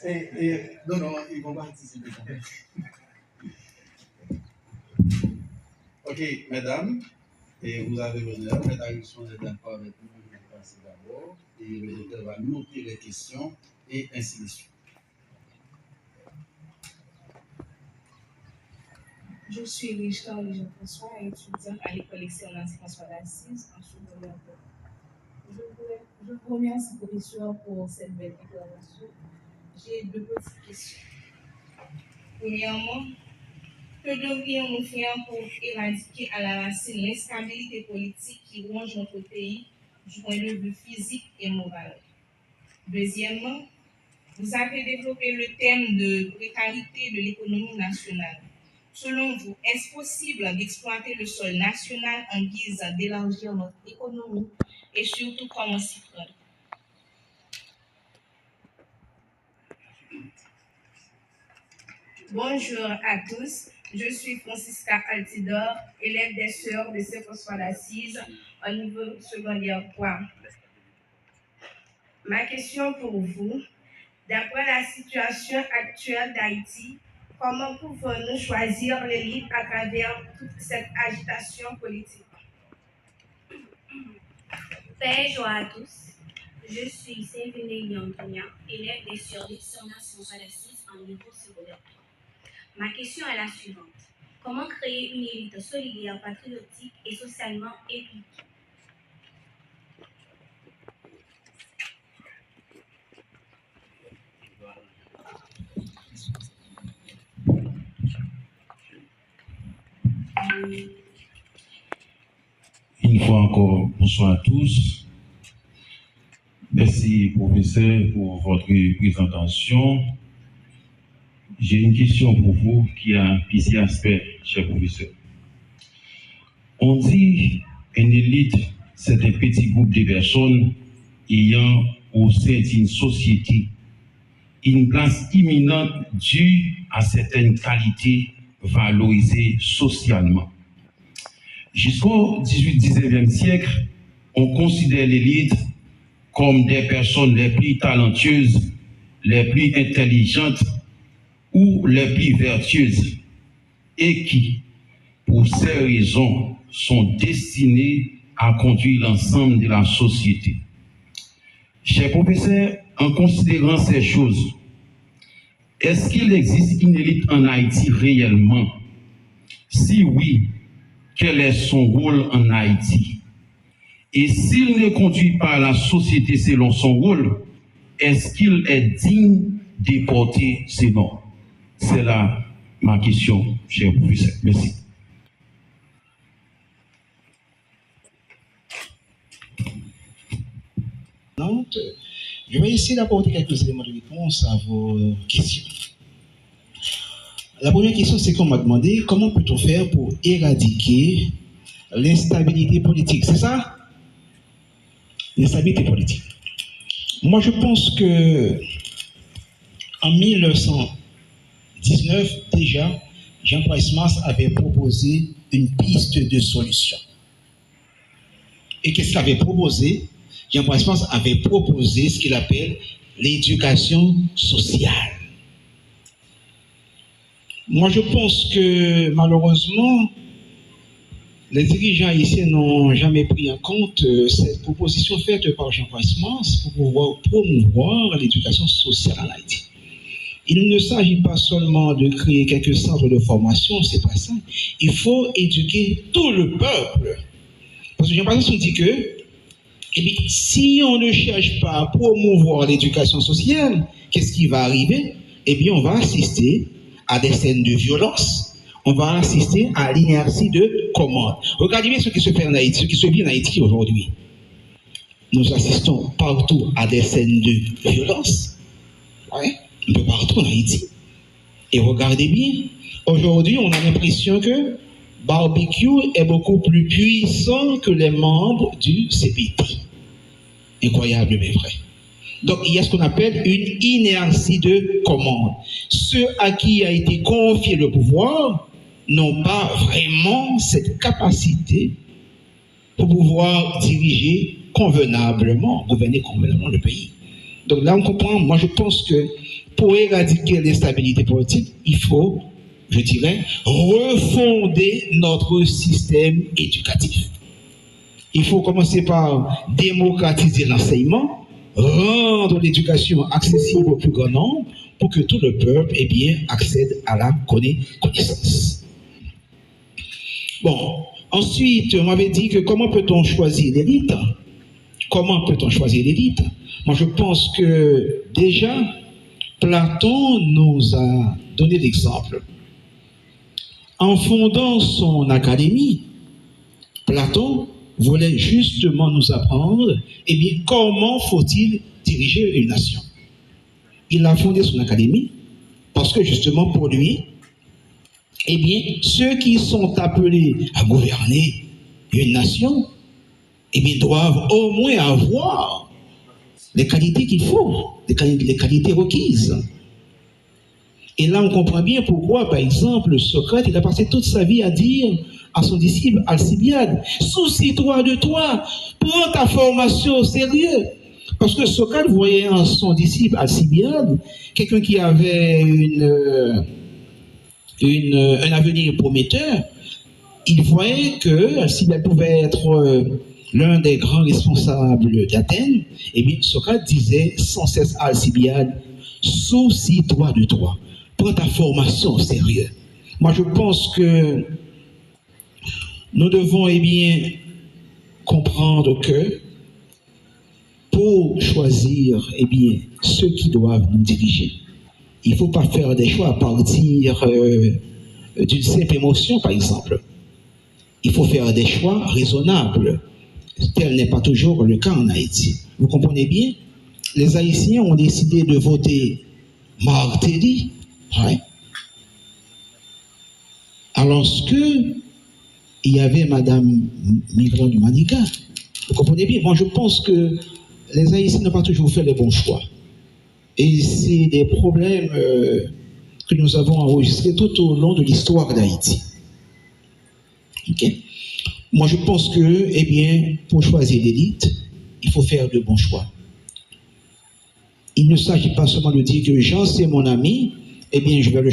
Non, non, ils vont participer. Ok, mesdames, et vous avez l'honneur, mesdames, sont d'accord avec nous, je vais passer d'abord, et le docteur va noter les questions, et ainsi de suite. Je suis Richard Jean-François, étudiant à l'école excellente François d'Assise en secondaire. Je vous remercie, professeur, pour cette belle intervention. J'ai deux petites questions. Premièrement, que devrions-nous faire pour éradiquer à la racine l'instabilité politique qui ronge notre pays du point de vue physique et moral? Deuxièmement, vous avez développé le thème de précarité de l'économie nationale. Selon vous, est-ce possible d'exploiter le sol national en guise d'élargir notre économie et surtout comment s'y prendre? Bonjour à tous, je suis Francisca Altidor, élève des Sœurs de Saint-François d'Assise au niveau secondaire 3. Ma question pour vous, d'après la situation actuelle d'Haïti, comment pouvons-nous choisir l'élite à travers toute cette agitation politique? Bonjour à tous, je suis Séverine Antonia, élève des Sœurs d'Excellence François d'Assise en niveau secondaire 3. Ma question est la suivante. Comment créer une élite solidaire, patriotique et socialement impliquée? Une fois encore, bonsoir à tous. Merci, professeur, pour votre présentation. J'ai une question pour vous qui a un petit aspect, cher professeur. On dit une élite, c'est un petit groupe de personnes ayant au sein d'une société une place imminente due à certaines qualités valorisées socialement. Jusqu'au 18-19e siècle, on considère l'élite comme des personnes les plus talentueuses, les plus intelligentes ou les plus vertueuses et qui, pour ces raisons, sont destinées à conduire l'ensemble de la société. Cher professeur, en considérant ces choses, est-ce qu'il existe une élite en Haïti réellement? Si oui, quel est son rôle en Haïti? Et s'il ne conduit pas la société selon son rôle, est-ce qu'il est digne de porter ses noms? C'est là ma question, cher professeur. Merci. Je vais essayer d'apporter quelques éléments de réponse à vos questions. La première question, c'est qu'on m'a demandé comment peut-on faire pour éradiquer l'instabilité politique. C'est ça? L'instabilité politique. Moi, je pense que en 1919, déjà, Jean-Paul Mars avait proposé une piste de solution. Et qu'est-ce qu'il avait proposé? Jean-Paul Mars avait proposé ce qu'il appelle l'éducation sociale. Moi, je pense que malheureusement, les dirigeants haïtiens n'ont jamais pris en compte cette proposition faite par Jean-Paul Mars pour pouvoir promouvoir l'éducation sociale en Haïti. Il ne s'agit pas seulement de créer quelques centres de formation, c'est pas ça. Il faut éduquer tout le peuple. Parce que Jean-Paul Mars dit que eh bien, si on ne cherche pas à promouvoir l'éducation sociale, qu'est-ce qui va arriver? Eh bien, on va assister à des scènes de violence. On va assister à l'inertie de commande. Regardez bien ce qui se fait en Haïti, ce qui se vit en Haïti aujourd'hui. Nous assistons partout à des scènes de violence. Ouais, un peu partout en Haïti. Et regardez bien, aujourd'hui, on a l'impression que Barbecue est beaucoup plus puissant que les membres du CPT. Incroyable, mais vrai. Donc, il y a ce qu'on appelle une inertie de commande. Ceux à qui a été confié le pouvoir n'ont pas vraiment cette capacité pour pouvoir diriger convenablement, gouverner convenablement le pays. Donc là, on comprend, moi je pense que pour éradiquer l'instabilité politique, il faut, je dirais, refonder notre système éducatif. Il faut commencer par démocratiser l'enseignement, rendre l'éducation accessible au plus grand nombre pour que tout le peuple accède à la connaissance. Bon, ensuite, on m'avait dit que comment peut-on choisir l'élite? Comment peut-on choisir l'élite? Moi, je pense que déjà, Platon nous a donné l'exemple. En fondant son académie, Platon voulait justement nous apprendre, comment faut-il diriger une nation. Il a fondé son académie parce que justement pour lui, ceux qui sont appelés à gouverner une nation, doivent au moins avoir les qualités qu'il faut, les qualités requises. Et là, on comprend bien pourquoi, par exemple, Socrate, il a passé toute sa vie à dire à son disciple Alcibiade, soucie-toi de toi, prends ta formation au sérieux. Parce que Socrate voyait en son disciple Alcibiade quelqu'un qui avait un avenir prometteur. Il voyait que Alcibiade pouvait être l'un des grands responsables d'Athènes. Socrate disait sans cesse à Alcibiade, soucie-toi de toi, prends ta formation au sérieux. Moi, je pense que nous devons comprendre que pour choisir ceux qui doivent nous diriger, il ne faut pas faire des choix à partir d'une simple émotion, par exemple. Il faut faire des choix raisonnables. Tel n'est pas toujours le cas en Haïti. Vous comprenez bien? Les Haïtiens ont décidé de voter Martelly, alors que il y avait Madame Migron du Manika. Vous comprenez bien? Moi, je pense que les Haïtiens n'ont pas toujours fait les bons choix. Et c'est des problèmes que nous avons enregistrés tout au long de l'histoire d'Haïti. Moi, je pense que, pour choisir l'élite, il faut faire de bons choix. Il ne s'agit pas seulement de dire que Jean, c'est mon ami, je vais le choisir.